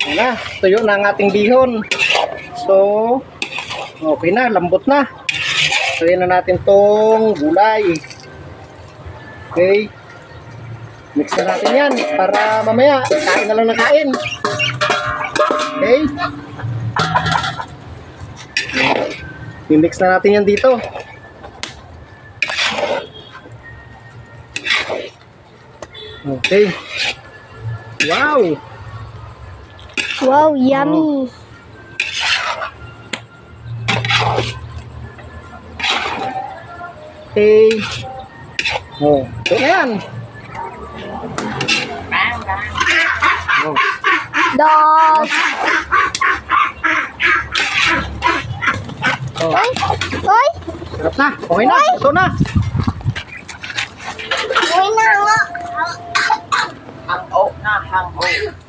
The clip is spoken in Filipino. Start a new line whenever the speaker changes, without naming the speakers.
Ayan na, tuyo na ang ating bihon. So, okay na, lambot na. So, yan na natin tong gulay. Okay. Mix na natin yan para mamaya kain na lang na kain. Okay. I-mix na natin yan dito. Okay. Wow!
Wow, yummy.
Okay. Oh, ito na yan. Oh.
Dog.
Oh.
Oy, oy.
Sarap na. Okay na. Ito na.
Oy na nga.
Hang-o na, hang-o.